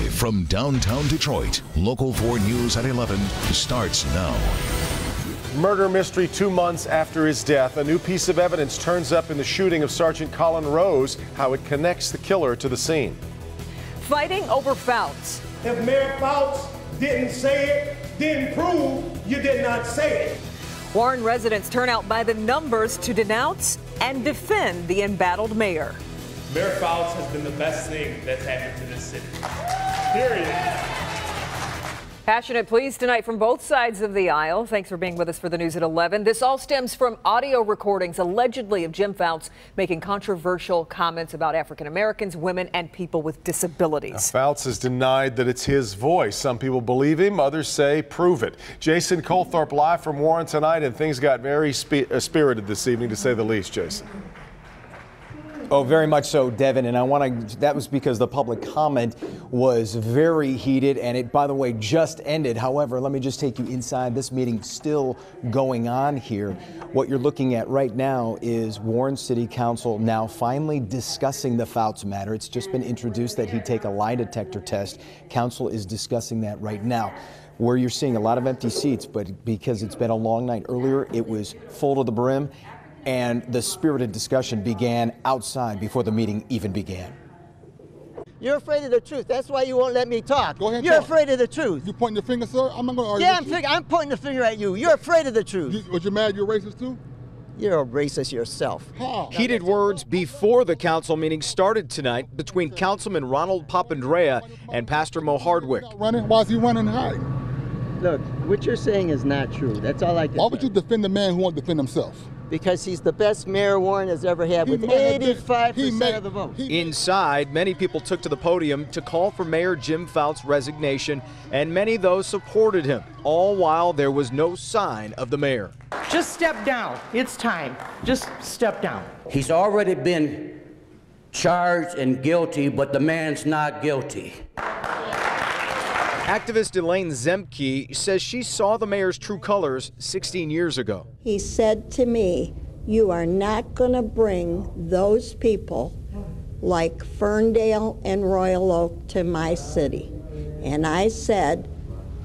Live from downtown Detroit, Local 4 News at 11 starts now. Murder mystery 2 months after his death. A new piece of evidence turns up in the shooting of Sergeant Colin Rose, how it connects the killer to the scene. Fighting over Fouts. If Mayor Fouts didn't say it, didn't prove you did not say it. Warren residents turn out by the numbers to denounce and defend the embattled mayor. Mayor Fouts has been the best thing that's happened to this city. Period. Passionate pleas tonight from both sides of the aisle. Thanks for being with us for the news at 11. This all stems from audio recordings allegedly of Jim Fouts making controversial comments about African Americans, women, and people with disabilities. Fouts has denied that it's his voice. Some people believe him, others say prove it. Jason Colthorpe live from Warren tonight, and things got very spirited this evening, to say the least, Jason. Oh, very much so, Devin, and that was because the public comment was very heated, and it, by the way, just ended. However, let me just take you inside. This meeting still going on here. What you're looking at right now is Warren City Council now finally discussing the Fouts matter. It's just been introduced that he'd take a lie detector test. Council is discussing that right now. Where you're seeing a lot of empty seats, but because it's been a long night earlier, it was full to the brim. And the spirited discussion began outside before the meeting even began. You're afraid of the truth. That's why you won't let me talk. Go ahead. You're afraid of the truth. You pointing the finger, sir? I'm not going to argue. Yeah, with you. I'm pointing the finger at you. You're afraid of the truth. Was you mad you're racist too? You're a racist yourself. How? Heated words before the council meeting started tonight between Councilman Ronald Papandrea and Pastor Mo Hardwick. Running? Why is he running and hiding? Look, what you're saying is not true. That's all I can say. Why would you defend the man who won't defend himself? Because he's the best mayor Warren has ever had with 85% of the vote. Inside, many people took to the podium to call for Mayor Jim Fouts' resignation, and many, though, supported him, all while there was no sign of the mayor. Just step down. It's time. Just step down. He's already been charged and guilty, but the man's not guilty. Activist Elaine Zemke says she saw the mayor's true colors 16 years ago. He said to me, you are not going to bring those people like Ferndale and Royal Oak to my city. And I said,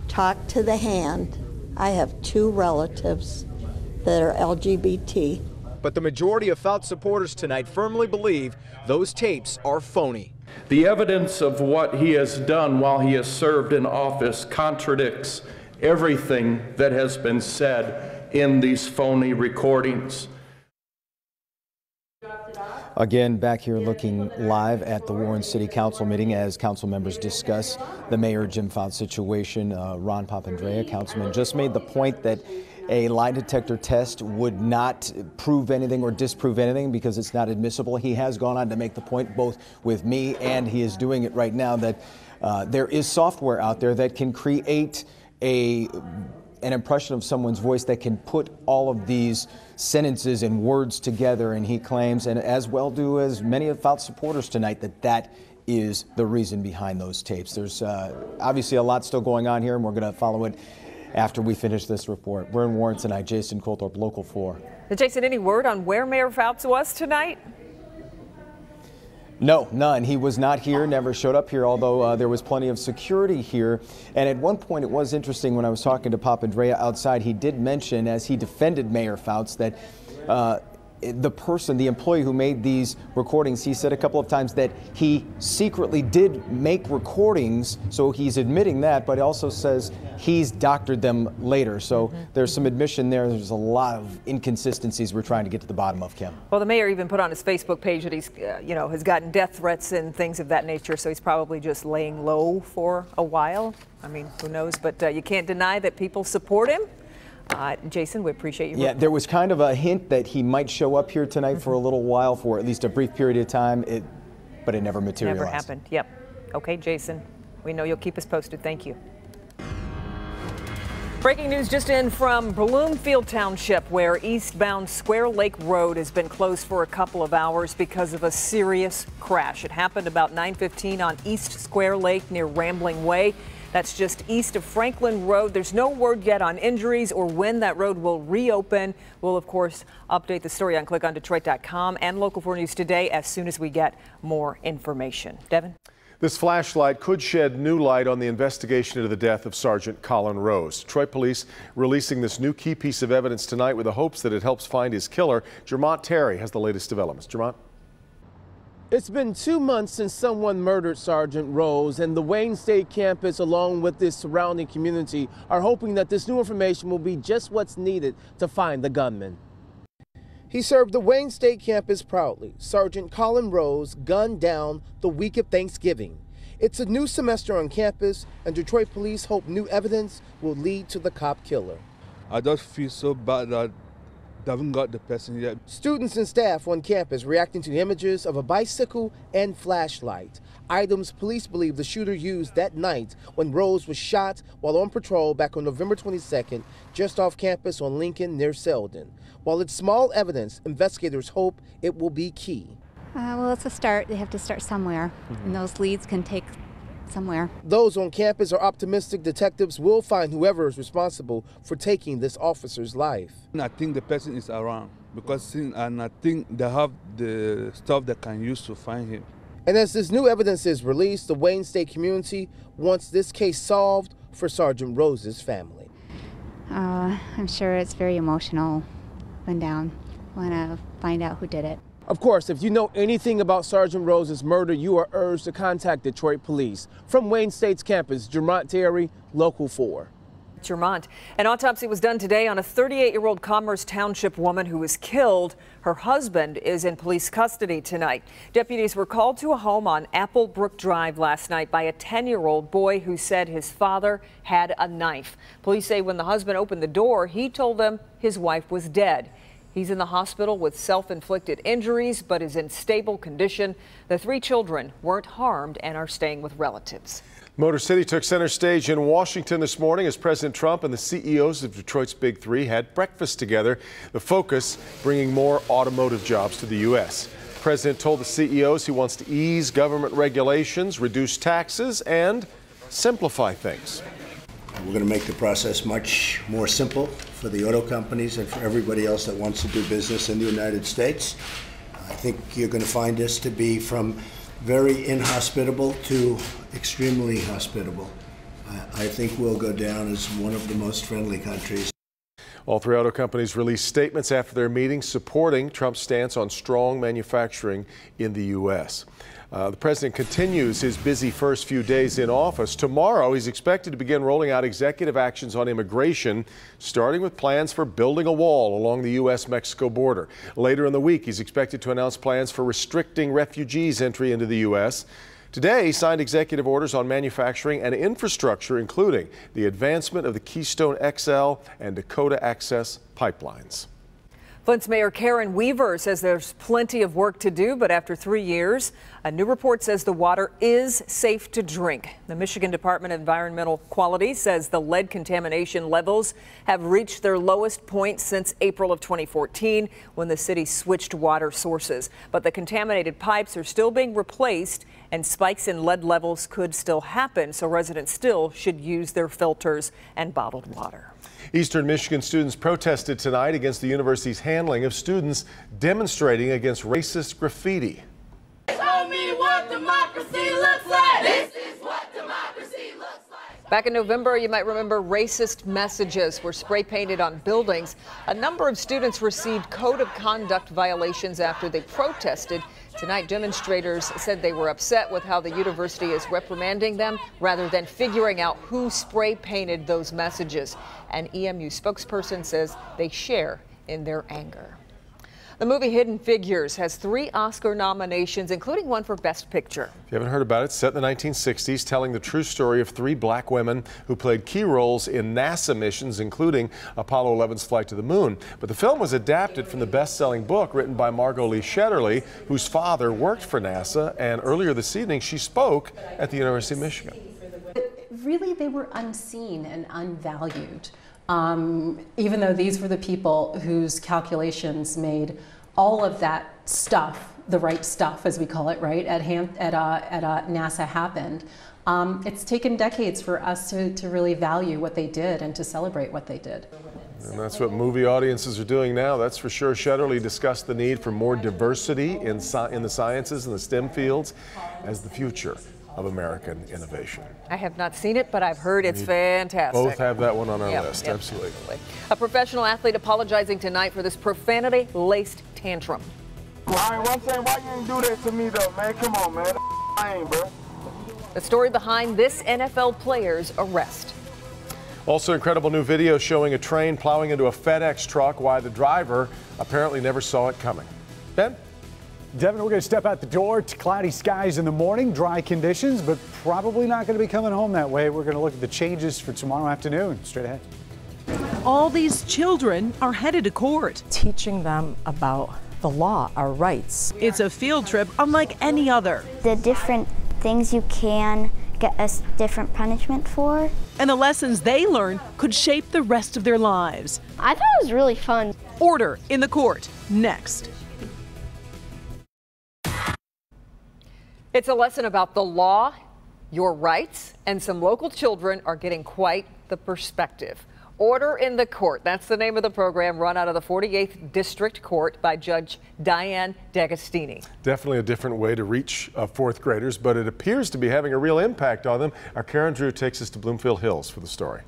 talk to the hand. I have 2 relatives that are LGBT. But the majority of Fouts supporters tonight firmly believe those tapes are phony. The evidence of what he has done while he has served in office contradicts everything that has been said in these phony recordings. Again, back here looking live at the Warren City Council meeting as council members discuss the Mayor Jim Fouts situation. Ron Papandrea, councilman, just made the point that a lie detector test would not prove anything or disprove anything because it's not admissible. He has gone on to make the point, both with me and he is doing it right now, that there is software out there that can create an impression of someone's voice that can put all of these sentences and words together, and he claims, and as well do as many of Fouts supporters tonight, that is the reason behind those tapes. There's obviously a lot still going on here, and we're going to follow it after we finish this report. We're in Warren tonight. Jason Colthorpe, Local 4. Jason, any word on where Mayor Fouts was tonight? No, none. He was not here, never showed up here, although there was plenty of security here. And at one point, it was interesting when I was talking to Papandrea outside, he did mention, as he defended Mayor Fouts, that the employee who made these recordings, he said a couple of times that he secretly did make recordings, so he's admitting that, but he also says he's doctored them later. So there's some admission there. There's a lot of inconsistencies we're trying to get to the bottom of, Kim. Well, the mayor even put on his Facebook page that he's, has gotten death threats and things of that nature, so he's probably just laying low for a while. I mean, who knows? But you can't deny that people support him. Jason, we appreciate you. Yeah, there was kind of a hint that he might show up here tonight for a little while, for at least a brief period of time, but it never materialized. Never happened. Yep. Okay, Jason, we know you'll keep us posted. Thank you. Breaking news just in from Bloomfield Township, where eastbound Square Lake Road has been closed for a couple of hours because of a serious crash. It happened about 9:15 on East Square Lake near Rambling Way. That's just east of Franklin Road. There's no word yet on injuries or when that road will reopen. We'll, of course, update the story on ClickOnDetroit.com and Local 4 News Today as soon as we get more information. Devin? This flashlight could shed new light on the investigation into the death of Sergeant Colin Rose. Detroit police releasing this new key piece of evidence tonight with the hopes that it helps find his killer. Jermont Terry has the latest developments. Jermont? It's been 2 months since someone murdered Sergeant Rose, and the Wayne State campus, along with the surrounding community, are hoping that this new information will be just what's needed to find the gunman. He served the Wayne State campus proudly. Sergeant Colin Rose gunned down the week of Thanksgiving. It's a new semester on campus, and Detroit police hope new evidence will lead to the cop killer. I just feel so bad that they haven't got the person yet. Students and staff on campus reacting to images of a bicycle and flashlight, items police believe the shooter used that night when Rose was shot while on patrol back on November 22nd, just off campus on Lincoln near Selden. While it's small evidence, investigators hope it will be key. Well, it's a start. They have to start somewhere, and those leads can take somewhere. Those on campus are optimistic detectives will find whoever is responsible for taking this officer's life. I think the person is around and I think they have the stuff they can use to find him. And as this new evidence is released, the Wayne State community wants this case solved for Sergeant Rose's family. I'm sure it's very emotional. Went down. Want to find out who did it. Of course, if you know anything about Sergeant Rose's murder, you are urged to contact Detroit Police. From Wayne State's campus, Jermont Terry, Local 4. Jermont. An autopsy was done today on a 38-year-old Commerce Township woman who was killed. Her husband is in police custody tonight. Deputies were called to a home on Applebrook Drive last night by a 10-year-old boy who said his father had a knife. Police say when the husband opened the door, he told them his wife was dead. He's in the hospital with self-inflicted injuries, but is in stable condition. The 3 children weren't harmed and are staying with relatives. Motor City took center stage in Washington this morning as President Trump and the CEOs of Detroit's Big Three had breakfast together. The focus, bringing more automotive jobs to the U.S. The president told the CEOs he wants to ease government regulations, reduce taxes, and simplify things. We're going to make the process much more simple for the auto companies and for everybody else that wants to do business in the United States. I think you're going to find us to be from very inhospitable to extremely hospitable. I think we'll go down as one of the most friendly countries. All 3 auto companies released statements after their meeting supporting Trump's stance on strong manufacturing in the U.S. The president continues his busy first few days in office. Tomorrow, he's expected to begin rolling out executive actions on immigration, starting with plans for building a wall along the U.S.-Mexico border. Later in the week, he's expected to announce plans for restricting refugees' entry into the U.S. Today, he signed executive orders on manufacturing and infrastructure, including the advancement of the Keystone XL and Dakota Access pipelines. Flint's Mayor Karen Weaver says there's plenty of work to do, but after 3 years, a new report says the water is safe to drink. The Michigan Department of Environmental Quality says the lead contamination levels have reached their lowest point since April of 2014, when the city switched water sources. But the contaminated pipes are still being replaced, and spikes in lead levels could still happen, so residents still should use their filters and bottled water. Eastern Michigan students protested tonight against the university's handling of students demonstrating against racist graffiti. Show me what democracy looks like. This is what democracy looks like. Back in November, you might remember racist messages were spray painted on buildings. A number of students received code of conduct violations after they protested. Tonight, demonstrators said they were upset with how the university is reprimanding them rather than figuring out who spray painted those messages. An EMU spokesperson says they share in their anger. The movie Hidden Figures has 3 Oscar nominations, including one for Best Picture. If you haven't heard about it, set in the 1960s, telling the true story of 3 black women who played key roles in NASA missions, including Apollo 11's flight to the moon. But the film was adapted from the best-selling book written by Margot Lee Shetterly, whose father worked for NASA, and earlier this evening she spoke at the University of Michigan. Really, they were unseen and unvalued. Even though these were the people whose calculations made all of that stuff, the right stuff as we call it, right, at NASA happened. It's taken decades for us to really value what they did and to celebrate what they did. And that's what movie audiences are doing now, that's for sure. Shetterly discussed the need for more diversity in the sciences and the STEM fields as the future of American innovation. I have not seen it, but I've heard it's fantastic. Both have that one on our list, absolutely. A professional athlete apologizing tonight for this profanity-laced tantrum. Ryan, one thing, why you didn't do that to me though, man? Come on, man. I ain't, bro. The story behind this NFL player's arrest. Also, incredible new video showing a train plowing into a FedEx truck while the driver apparently never saw it coming. Ben? Devin, we're going to step out the door to cloudy skies in the morning, dry conditions, but probably not going to be coming home that way. We're going to look at the changes for tomorrow afternoon. Straight ahead. All these children are headed to court. Teaching them about the law, our rights. It's a field trip unlike any other. The different things you can get a different punishment for. And the lessons they learn could shape the rest of their lives. I thought it was really fun. Order in the Court, next. It's a lesson about the law, your rights, and some local children are getting quite the perspective. Order in the Court, that's the name of the program, run out of the 48th District Court by Judge Diane D'Agostini. Definitely a different way to reach fourth graders, but it appears to be having a real impact on them. Our Karen Drew takes us to Bloomfield Hills for the story.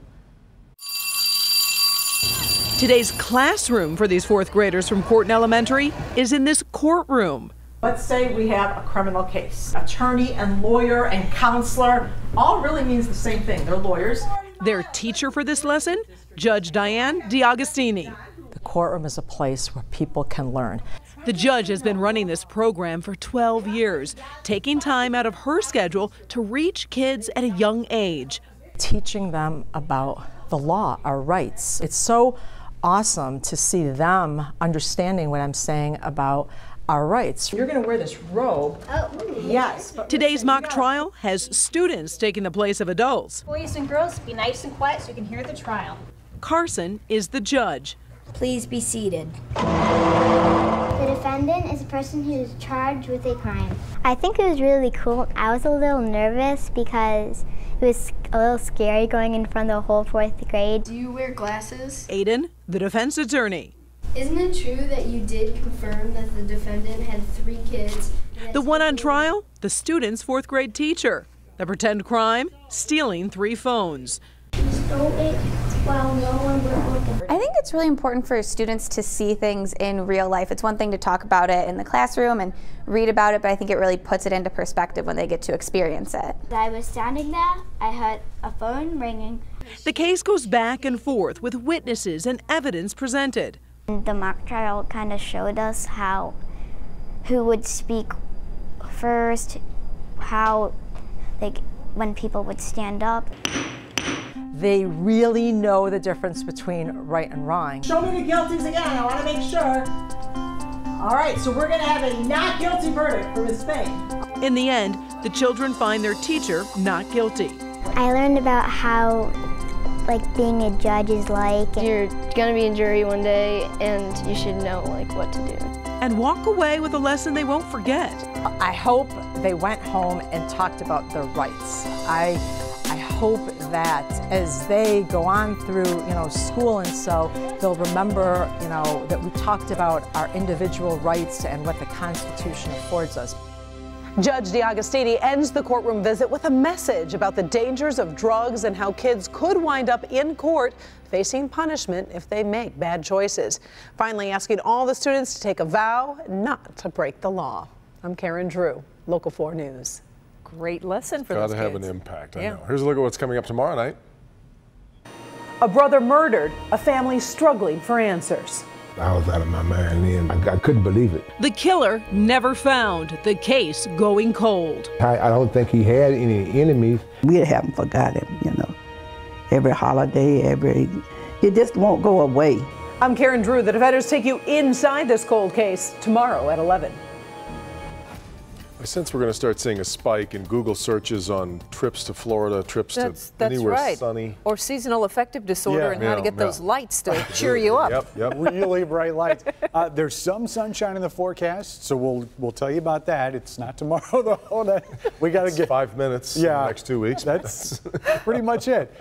Today's classroom for these fourth graders from Corton Elementary is in this courtroom. Let's say we have a criminal case. Attorney and lawyer and counselor all really means the same thing. They're lawyers. Their teacher for this lesson, Judge Diane D'Agostini. The courtroom is a place where people can learn. The judge has been running this program for 12 years, taking time out of her schedule to reach kids at a young age. Teaching them about the law, our rights. It's so awesome to see them understanding what I'm saying about our rights. You're going to wear this robe. Oh, yes. Today's mock trial has students taking the place of adults. Boys and girls, be nice and quiet so you can hear the trial. Carson is the judge. Please be seated. The defendant is a person who is charged with a crime. I think it was really cool. I was a little nervous because it was a little scary going in front of the whole fourth grade. Do you wear glasses? Aiden, the defense attorney. Isn't it true that you did confirm that the defendant had 3 kids? The one on trial, the student's fourth grade teacher. The pretend crime, stealing 3 phones. He stole it while no one was looking. I think it's really important for students to see things in real life. It's one thing to talk about it in the classroom and read about it, but I think it really puts it into perspective when they get to experience it. I was standing there, I heard a phone ringing. The case goes back and forth with witnesses and evidence presented. The mock trial kind of showed us who would speak first, when people would stand up. They really know the difference between right and wrong. Show me the guilties again. I want to make sure. All right, so we're going to have a not guilty verdict for Ms. Spain. In the end, the children find their teacher not guilty. I learned about how being a judge is like. You're gonna be in jury one day and you should know what to do. And walk away with a lesson they won't forget. I hope they went home and talked about their rights. I hope that as they go on through, school and so, they'll remember, that we talked about our individual rights and what the Constitution affords us. Judge D'Agostini ends the courtroom visit with a message about the dangers of drugs and how kids could wind up in court facing punishment if they make bad choices. Finally, asking all the students to take a vow not to break the law. I'm Karen Drew, Local 4 News. Great lesson for those kids. Got to have an impact, I know. Here's a look at what's coming up tomorrow night. A brother murdered, a family struggling for answers. I was out of my mind then. I couldn't believe it. The killer never found, the case going cold. I don't think he had any enemies. We haven't forgotten him, Every holiday, it just won't go away. I'm Karen Drew. The defenders take you inside this cold case tomorrow at 11. I sense we're going to start seeing a spike in Google searches on trips to Florida, trips to anywhere sunny. Or seasonal affective disorder and how to get those lights to cheer you up. Yep. Really bright lights. There's some sunshine in the forecast, so we'll tell you about that. It's not tomorrow though. We got to get 5 minutes in the next 2 weeks. That's pretty much it.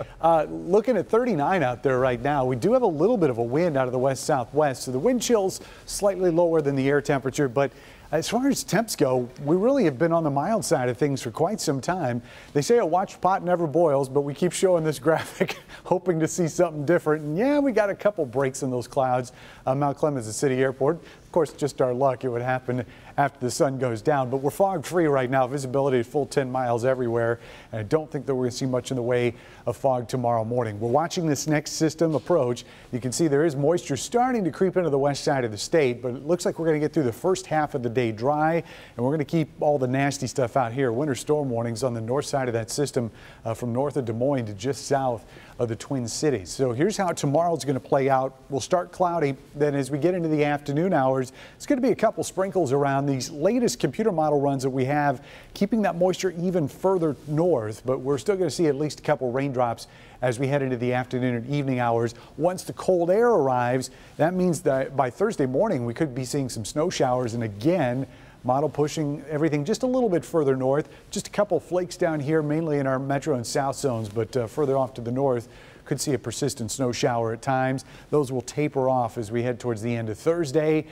Looking at 39 out there right now. We do have a little bit of a wind out of the west-southwest, so the wind chill's slightly lower than the air temperature, but As far as temps go, we really have been on the mild side of things for quite some time. They say a watched pot never boils, but we keep showing this graphic, hoping to see something different. And yeah, we got a couple breaks in those clouds. Mount Clemens, the city airport. Of course, just our luck, it would happen after the sun goes down. But we're fog free right now. Visibility at full 10 miles everywhere. And I don't think that we're going to see much in the way of fog tomorrow morning. We're watching this next system approach. You can see there is moisture starting to creep into the west side of the state, but it looks like we're going to get through the first half of the day dry, and we're going to keep all the nasty stuff out here. Winter storm warnings on the north side of that system from north of Des Moines to just south of the Twin Cities. So here's how tomorrow's going to play out. We'll start cloudy. Then as we get into the afternoon hours, it's going to be a couple sprinkles around these latest computer model runs that we have, keeping that moisture even further north. But we're still going to see at least a couple raindrops as we head into the afternoon and evening hours. Once the cold air arrives, that means that by Thursday morning, we could be seeing some snow showers. And again, model pushing everything just a little bit further north. Just a couple flakes down here, mainly in our metro and south zones, but further off to the north, could see a persistent snow shower at times. Those will taper off as we head towards the end of Thursday.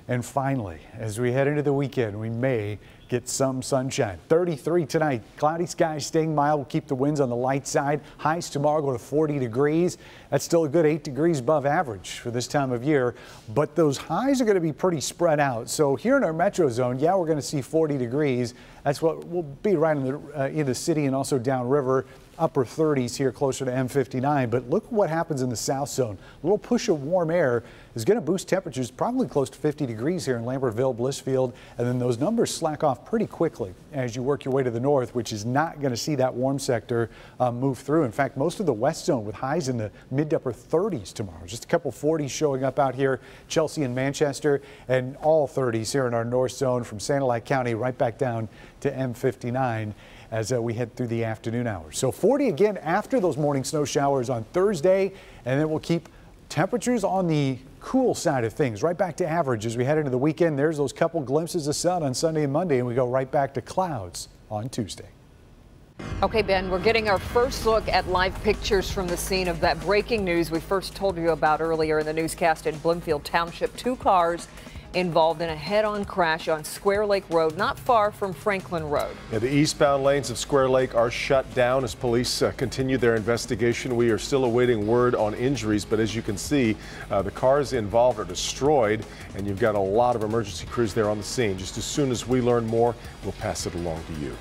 And finally, as we head into the weekend, we may get some sunshine. 33 tonight. Cloudy skies staying mild. We'll keep the winds on the light side. Highs tomorrow go to 40 degrees. That's still a good 8 degrees above average for this time of year. But those highs are going to be pretty spread out. So here in our metro zone, yeah, we're going to see 40 degrees. That's what will be right in the city and also downriver. Upper 30s here closer to M59, but look what happens in the south zone. A little push of warm air is going to boost temperatures probably close to 50 degrees here in Lambertville, Blissfield, and then those numbers slack off pretty quickly as you work your way to the north, which is not going to see that warm sector move through. In fact, most of the west zone with highs in the mid to upper 30s tomorrow. Just a couple 40s showing up out here, Chelsea and Manchester, and all 30s here in our north zone from Sanilac County right back down to M59. As we head through the afternoon hours. So 40 again after those morning snow showers on Thursday, and then we'll keep temperatures on the cool side of things right back to average as we head into the weekend. There's those couple glimpses of sun on Sunday and Monday, and we go right back to clouds on Tuesday. Okay, Ben, we're getting our first look at live pictures from the scene of that breaking news we first told you about earlier in the newscast in Bloomfield Township. 2 cars involved in a head-on crash on Square Lake Road, not far from Franklin Road. Yeah, the eastbound lanes of Square Lake are shut down as police continue their investigation. We are still awaiting word on injuries, but as you can see, the cars involved are destroyed, and you've got a lot of emergency crews there on the scene. Just as soon as we learn more, we'll pass it along to you.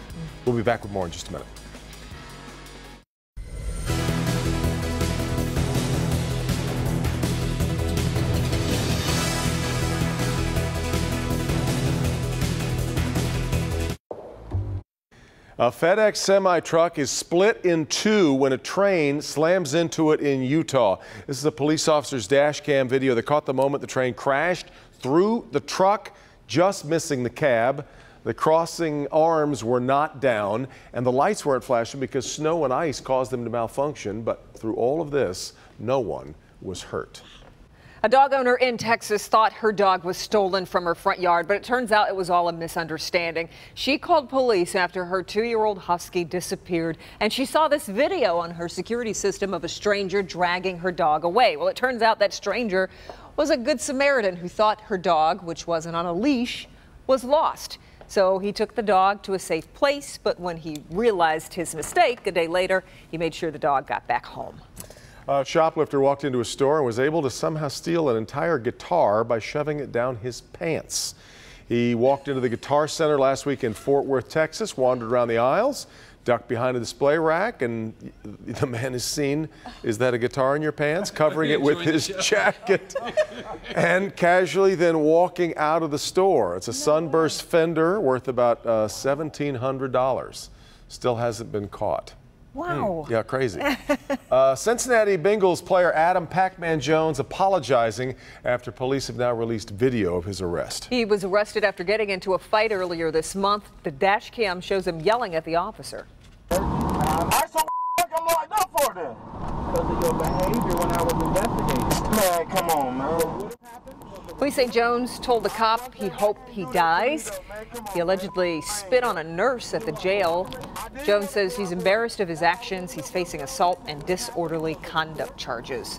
We'll be back with more in just a minute. A FedEx semi-truck is split in 2 when a train slams into it in Utah. This is a police officer's dash cam video that caught the moment the train crashed through the truck, just missing the cab. The crossing arms were not down, and the lights weren't flashing because snow and ice caused them to malfunction. But through all of this, no one was hurt. A dog owner in Texas thought her dog was stolen from her front yard, but it turns out it was all a misunderstanding. She called police after her 2-year-old husky disappeared, and she saw this video on her security system of a stranger dragging her dog away. Well, it turns out that stranger was a good Samaritan who thought her dog, which wasn't on a leash, was lost. So he took the dog to a safe place, but when he realized his mistake a day later, he made sure the dog got back home. A shoplifter walked into a store and was able to somehow steal an entire guitar by shoving it down his pants. He walked into the Guitar Center last week in Fort Worth, Texas, wandered around the aisles, ducked behind a display rack, and the man is seen, is that a guitar in your pants? Covering it with his jacket and casually then walking out of the store. It's a sunburst Fender worth about $1,700. Still hasn't been caught. Wow. Yeah, crazy. Cincinnati Bengals player Adam Pac-Man Jones apologizing after police have now released video of his arrest. He was arrested after getting into a fight earlier this month. The dash cam shows him yelling at the officer. I so I'm locked up for then. Because of your behavior when I was investigating. Man, come on, man. Police say Jones told the cop he hoped he dies. He allegedly spit on a nurse at the jail. Jones says he's embarrassed of his actions. He's facing assault and disorderly conduct charges.